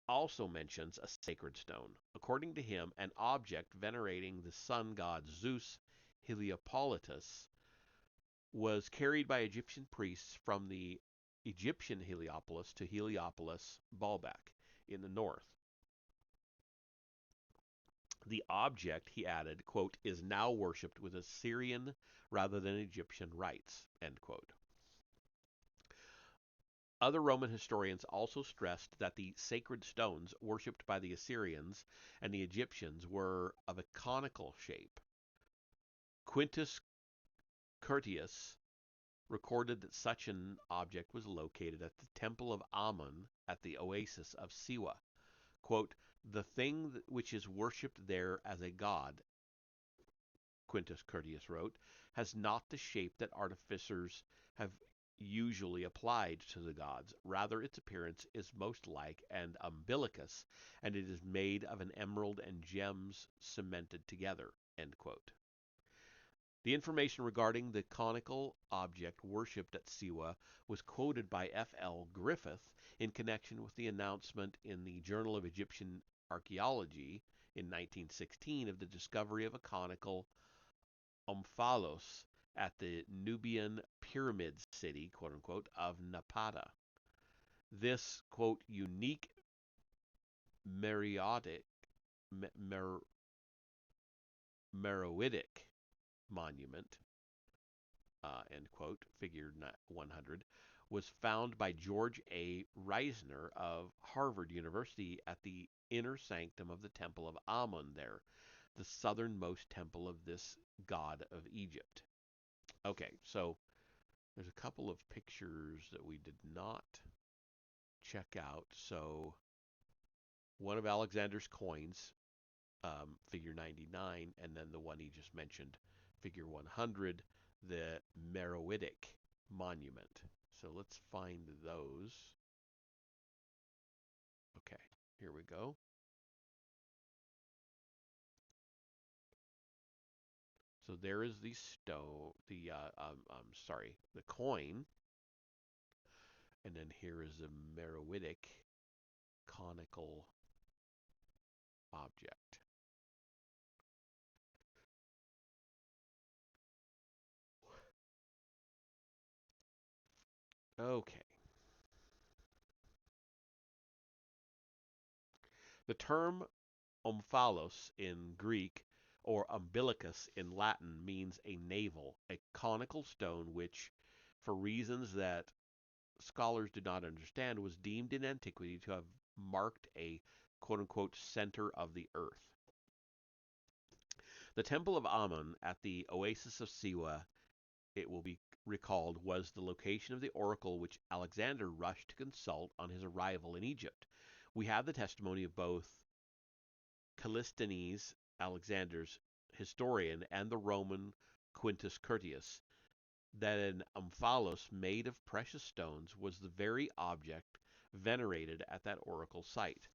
also mentions a sacred stone. According to him, an object venerating the sun god Zeus, Heliopolitus, was carried by Egyptian priests from the Egyptian Heliopolis to Heliopolis, Baalbek, in the north. The object, he added, quote, is now worshipped with Assyrian rather than Egyptian rites, end quote. Other Roman historians also stressed that the sacred stones worshipped by the Assyrians and the Egyptians were of a conical shape. Quintus Curtius recorded that such an object was located at the temple of Amun at the oasis of Siwa. Quote, the thing which is worshipped there as a god, Quintus Curtius wrote, has not the shape that artificers have usually applied to the gods. Rather, its appearance is most like an umbilicus, and it is made of an emerald and gems cemented together, end quote. The information regarding the conical object worshipped at Siwa was quoted by F. L. Griffith in connection with the announcement in the Journal of Egyptian Archaeology in 1916 of the discovery of a conical omphalos at the Nubian pyramid city, quote unquote, of Napata. This, quote, unique Meroitic, Mer- Meroitic monument, end quote, figure 100, was found by George A. Reisner of Harvard University at the inner sanctum of the Temple of Amun there, the southernmost temple of this god of Egypt. Okay, so there's a couple of pictures that we did not check out. So one of Alexander's coins, figure 99, and then the one he just mentioned, figure 100, the Meroitic monument. So let's find those. Okay, here we go. So there is the stone, the coin, and then here is the Meroitic conical object. Okay. The term omphalos in Greek or umbilicus in Latin means a navel, a conical stone which, for reasons that scholars do not understand, was deemed in antiquity to have marked a quote unquote center of the earth. The Temple of Amun at the Oasis of Siwa, it will be recalled, was the location of the oracle which Alexander rushed to consult on his arrival in Egypt. We have the testimony of both Callisthenes, Alexander's historian, and the Roman Quintus Curtius, that an omphalos made of precious stones was the very object venerated at that oracle site.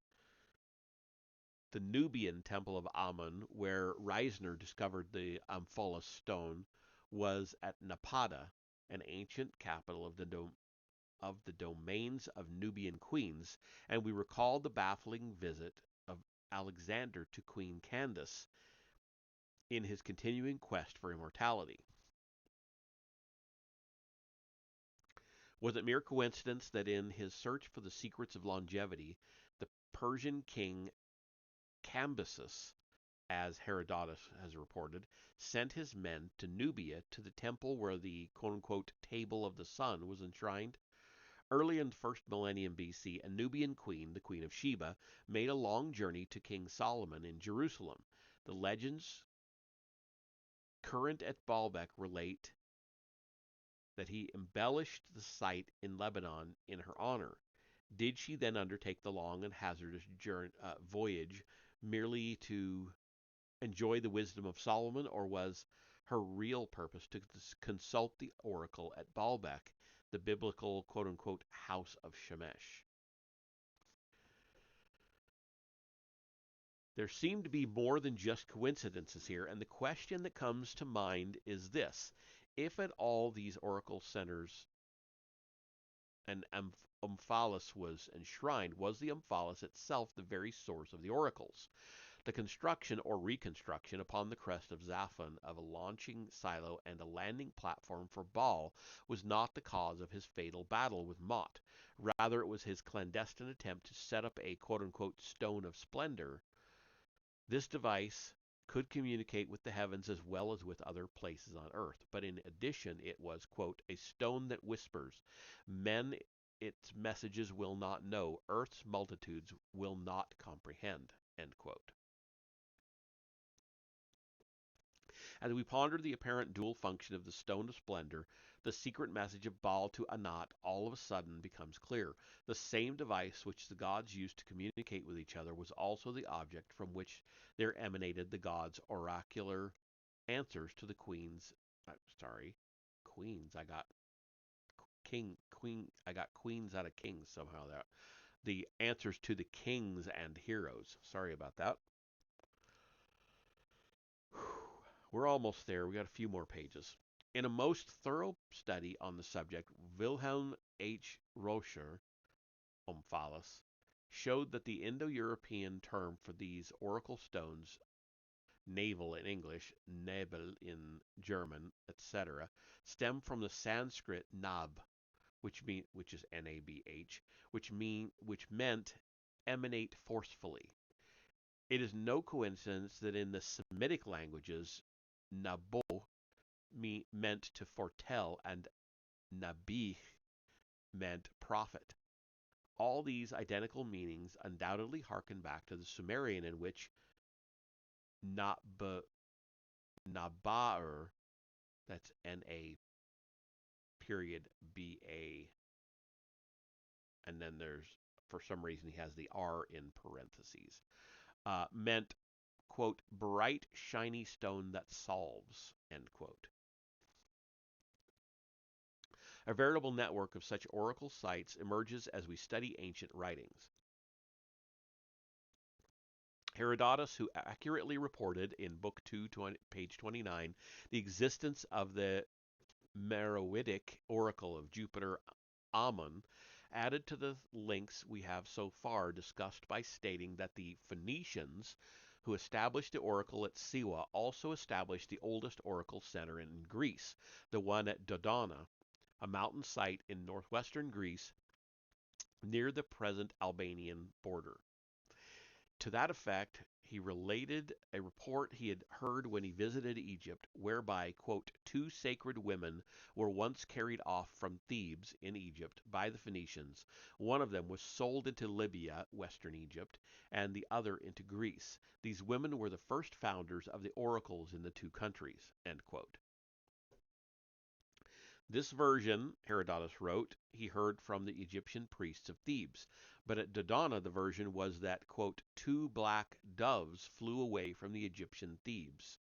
The Nubian temple of Amun, where Reisner discovered the omphalos stone, was at Napata, an ancient capital of the domains of Nubian queens, and we recall the baffling visit of Alexander to Queen Candace in his continuing quest for immortality. Was it mere coincidence that in his search for the secrets of longevity, the Persian king Cambyses, as Herodotus has reported, sent his men to Nubia to the temple where the quote unquote table of the sun was enshrined? Early in the first millennium BC, a Nubian queen, the Queen of Sheba, made a long journey to King Solomon in Jerusalem. The legends current at Baalbek relate that he embellished the site in Lebanon in her honor. Did she then undertake the long and hazardous voyage merely to enjoy the wisdom of Solomon, or was her real purpose to consult the oracle at Baalbek, the biblical quote unquote house of Shemesh? There seem to be more than just coincidences here, and the question that comes to mind is this: if at all these oracle centers an omphalos was enshrined, was the omphalos itself the very source of the oracles? The construction or reconstruction upon the crest of Zaphon of a launching silo and a landing platform for Baal was not the cause of his fatal battle with Mot. Rather, it was his clandestine attempt to set up a quote unquote stone of splendor. This device could communicate with the heavens as well as with other places on earth, but in addition, it was, quote, a stone that whispers. Men its messages will not know, earth's multitudes will not comprehend, end quote. As we ponder the apparent dual function of the stone of splendor, the secret message of Baal to Anat all of a sudden becomes clear. The same device which the gods used to communicate with each other was also the object from which there emanated the gods' oracular answers to the queens. I got I got queens out of kings somehow. The answers to the kings and heroes. Sorry about that. We're almost there. We got a few more pages. In a most thorough study on the subject, Wilhelm H. Rocher, Omphalos, showed that the Indo-European term for these oracle stones navel in English, Nebel in German, etc., stem from the Sanskrit nab, which is Nabh, which meant emanate forcefully. It is no coincidence that in the Semitic languages, nabo meant to foretell and nabih meant prophet. All these identical meanings undoubtedly harken back to the Sumerian, in which Nab Nabaur, that's N-A period B-A, and then there's, for some reason, he has the R in parentheses, meant, quote, bright, shiny stone that solves, end quote. A veritable network of such oracle sites emerges as we study ancient writings. Herodotus, who accurately reported in Book 2, page 29, the existence of the Meroitic oracle of Jupiter Ammon, added to the links we have so far discussed by stating that the Phoenicians, who established the oracle at Siwa, also established the oldest oracle center in Greece, the one at Dodona, a mountain site in northwestern Greece near the present Albanian border. To that effect, he related a report he had heard when he visited Egypt, whereby, quote, two sacred women were once carried off from Thebes in Egypt by the Phoenicians. One of them was sold into Libya, western Egypt, and the other into Greece. These women were the first founders of the oracles in the two countries, end quote. This version, Herodotus wrote, he heard from the Egyptian priests of Thebes. But at Dodona, the version was that, quote, two black doves flew away from the Egyptian Thebes,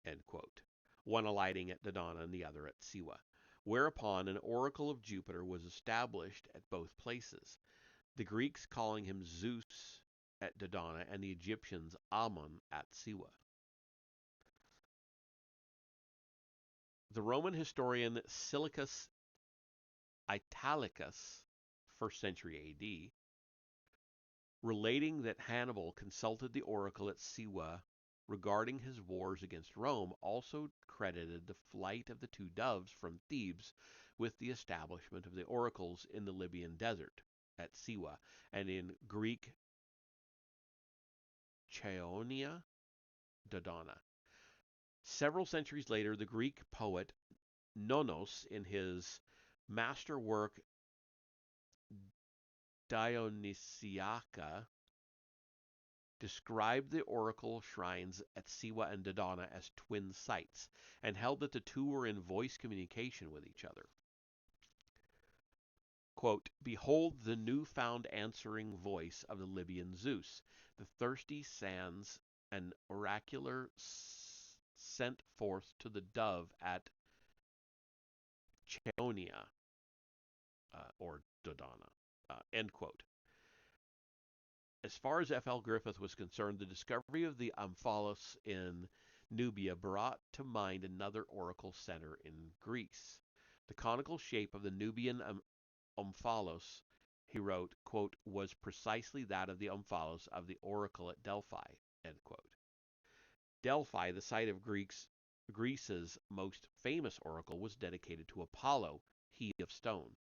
end quote, one alighting at Dodona and the other at Siwa. Whereupon an oracle of Jupiter was established at both places, the Greeks calling him Zeus at Dodona and the Egyptians Ammon at Siwa. The Roman historian Silius Italicus, 1st century A.D., relating that Hannibal consulted the oracle at Siwa regarding his wars against Rome, also credited the flight of the two doves from Thebes with the establishment of the oracles in the Libyan desert at Siwa and in Greek Chaonia, Dodona. Several centuries later, the Greek poet Nonnos, in his masterwork Dionysiaca, described the oracle shrines at Siwa and Dodona as twin sites, and held that the two were in voice communication with each other. Quote, behold the new-found answering voice of the Libyan Zeus, the thirsty sands an oracular sent forth to the dove at Chaonia, or Dodona, end quote. As far as F.L. Griffith was concerned, the discovery of the Omphalos in Nubia brought to mind another oracle center in Greece. The conical shape of the Nubian Omphalos, he wrote, quote, was precisely that of the Omphalos of the oracle at Delphi, end quote. Delphi, the site of Greece's most famous oracle, was dedicated to Apollo, he of stone.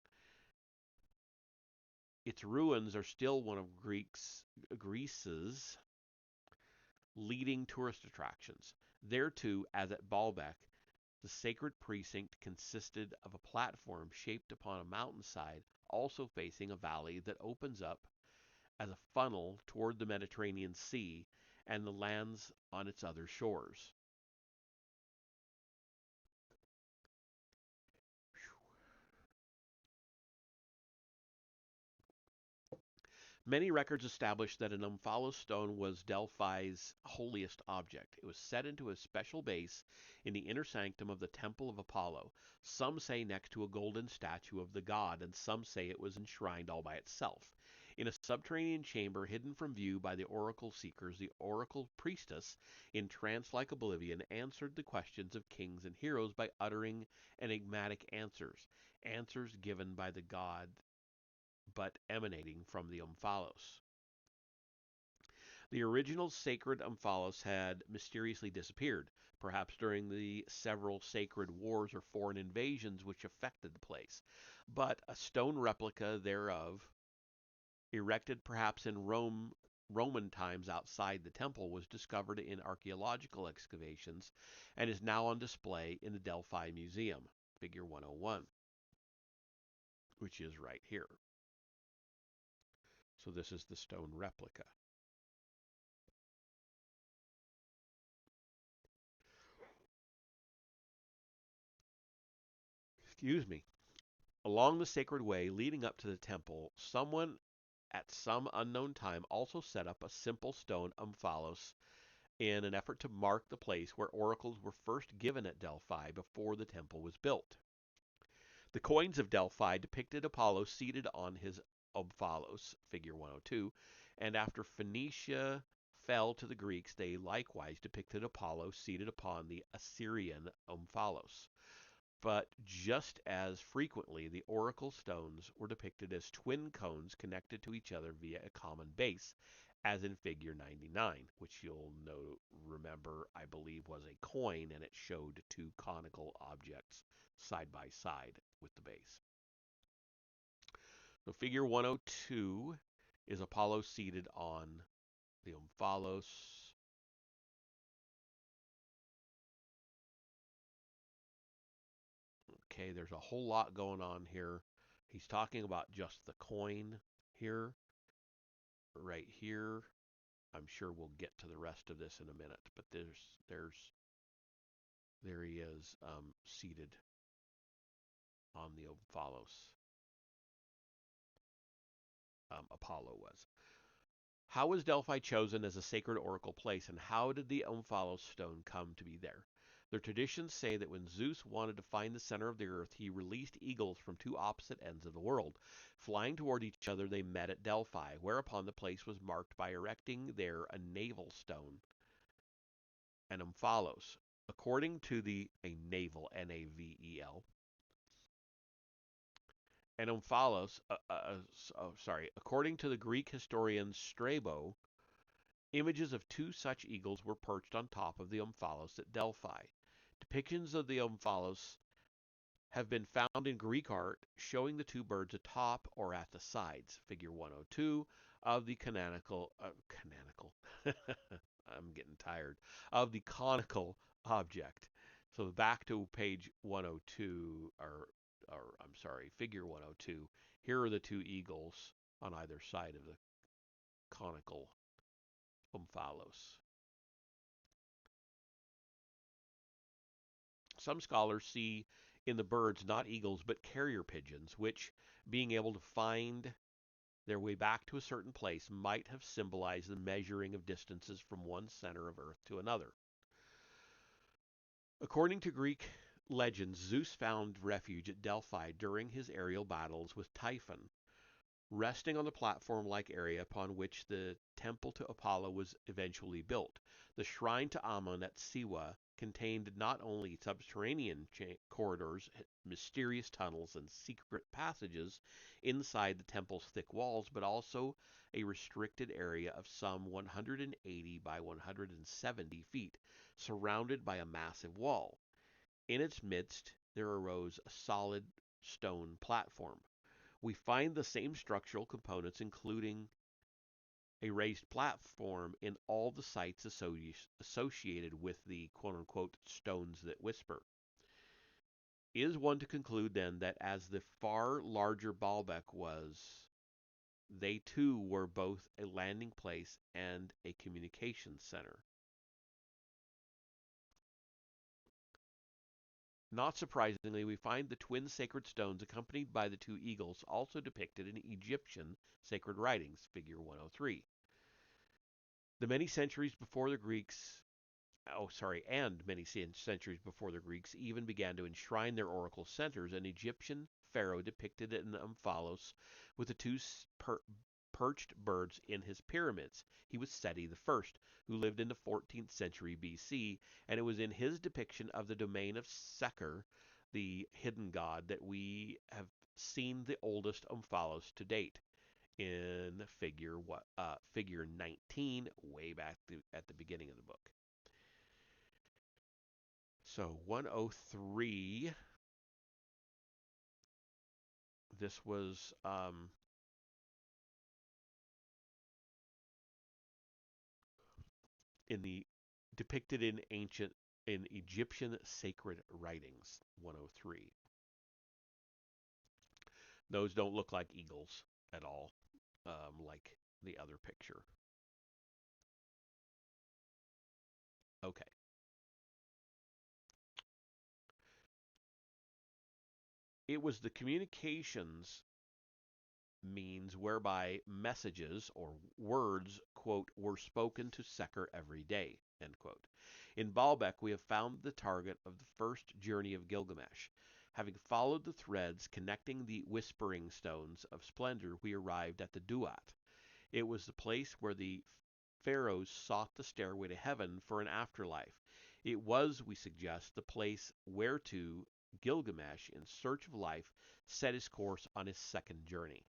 Its ruins are still one of Greece's leading tourist attractions. There too, as at Baalbek, the sacred precinct consisted of a platform shaped upon a mountainside, also facing a valley that opens up as a funnel toward the Mediterranean Sea and the lands on its other shores. Many records establish that an Omphalos stone was Delphi's holiest object. It was set into a special base in the inner sanctum of the Temple of Apollo. Some say next to a golden statue of the god, and some say it was enshrined all by itself. In a subterranean chamber hidden from view by the oracle seekers, the oracle priestess, in trance-like oblivion, answered the questions of kings and heroes by uttering enigmatic answers given by the god but emanating from the Omphalos. The original sacred omphalos had mysteriously disappeared, perhaps during the several sacred wars or foreign invasions which affected the place. But a stone replica thereof, erected perhaps in Roman times outside the temple, was discovered in archaeological excavations and is now on display in the Delphi Museum, figure 101, which is right here. So this is the stone replica. Excuse me. Along the sacred way leading up to the temple, someone at some unknown time also set up a simple stone omphalos in an effort to mark the place where oracles were first given at Delphi before the temple was built. The coins of Delphi depicted Apollo seated on his omphalos, figure 102, and after Phoenicia fell to the Greeks, they likewise depicted Apollo seated upon the Assyrian omphalos. But just as frequently, the oracle stones were depicted as twin cones connected to each other via a common base, as in figure 99, which you'll remember, I believe, was a coin and it showed two conical objects side by side with the base. So figure 102 is Apollo seated on the omphalos. Okay, there's a whole lot going on here. He's talking about just the coin here, right here. I'm sure we'll get to the rest of this in a minute, but there he is, seated on the omphalos. Apollo was. How was Delphi chosen as a sacred oracle place, and how did the omphalos stone come to be there? The traditions say that when Zeus wanted to find the center of the earth, he released eagles from two opposite ends of the world. Flying toward each other, they met at Delphi, whereupon the place was marked by erecting there a navel stone, an omphalos. According to a navel, Navel, an omphalos, according to the Greek historian Strabo, images of two such eagles were perched on top of the omphalos at Delphi. Depictions of the omphalos have been found in Greek art showing the two birds atop or at the sides, figure 102, of the canonical, I'm getting tired, of the conical object. So back to page 102, or I'm sorry, figure 102. Here are the two eagles on either side of the conical omphalos. Some scholars see in the birds not eagles but carrier pigeons, which, being able to find their way back to a certain place, might have symbolized the measuring of distances from one center of Earth to another. According to Greek legends, Zeus found refuge at Delphi during his aerial battles with Typhon, resting on the platform-like area upon which the temple to Apollo was eventually built. The shrine to Ammon at Siwa contained not only subterranean corridors, mysterious tunnels, and secret passages inside the temple's thick walls, but also a restricted area of some 180 by 170 feet, surrounded by a massive wall. In its midst, there arose a solid stone platform. We find the same structural components, including a raised platform, in all the sites associated with the quote unquote stones that whisper. Is one to conclude then that as the far larger Baalbek was, they too were both a landing place and a communications center? Not surprisingly, we find the twin sacred stones accompanied by the two eagles also depicted in Egyptian sacred writings, figure 103. The many centuries before the Greeks, and many centuries before the Greeks even began to enshrine their oracle centers, an Egyptian pharaoh depicted an omphalos with the two perched birds in his pyramids. He was Seti I, who lived in the 14th century BC, and it was in his depiction of the domain of Seker, the hidden god, that we have seen the oldest omphalos to date. in figure 19, way back at the beginning of the book. So 103. This was in the depicted in Egyptian sacred writings. 103. Those don't look like eagles at all, like the other picture. Okay. It was the communications means whereby messages or words, quote, were spoken to Seker every day, end quote. In Baalbek, we have found the target of the first journey of Gilgamesh. Having followed the threads connecting the whispering stones of splendor, we arrived at the Duat. It was the place where the pharaohs sought the stairway to heaven for an afterlife. It was, we suggest, the place whereto Gilgamesh, in search of life, set his course on his second journey.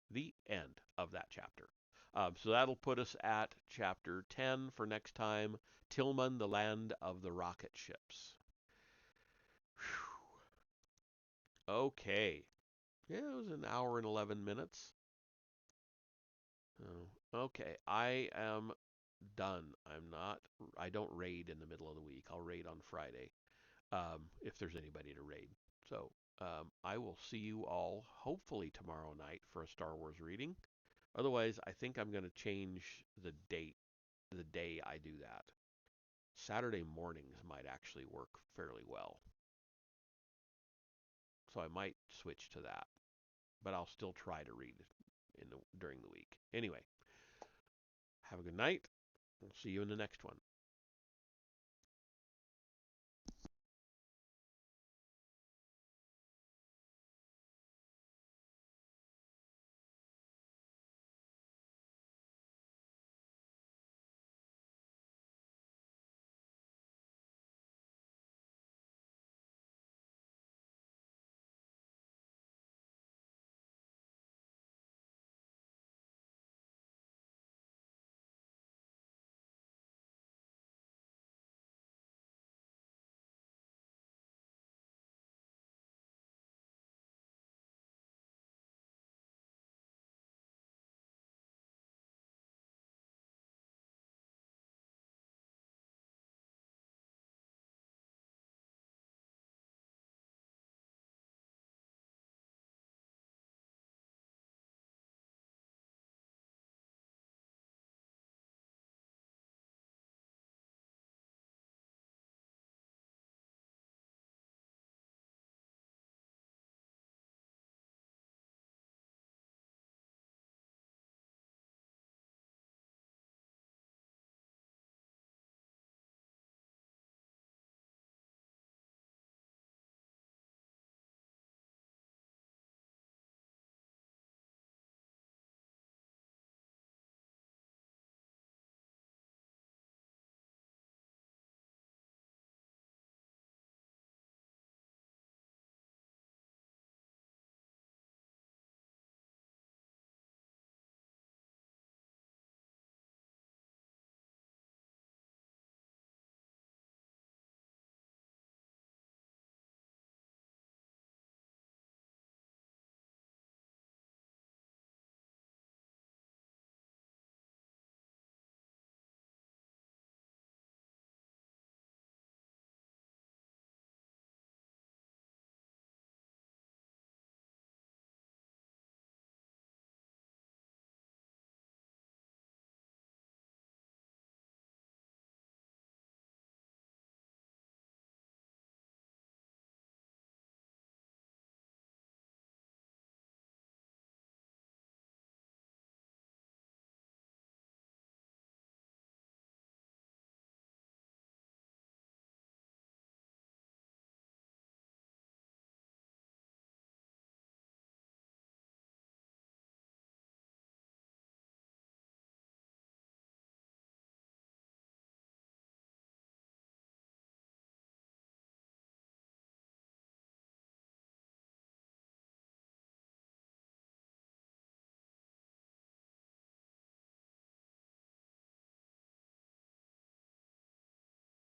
The end of that chapter. So that'll put us at chapter 10 for next time. Tillman, the land of the rocket ships. Whew. Okay. Yeah, it was an hour and 11 minutes. Oh, okay. I am done. I don't raid in the middle of the week. I'll raid on Friday if there's anybody to raid. So I will see you all hopefully tomorrow night for a Star Wars reading. Otherwise, I think I'm going to change the day I do that. Saturday mornings might actually work fairly well. So I might switch to that. But I'll still try to read during the week. Anyway, have a good night. We'll see you in the next one.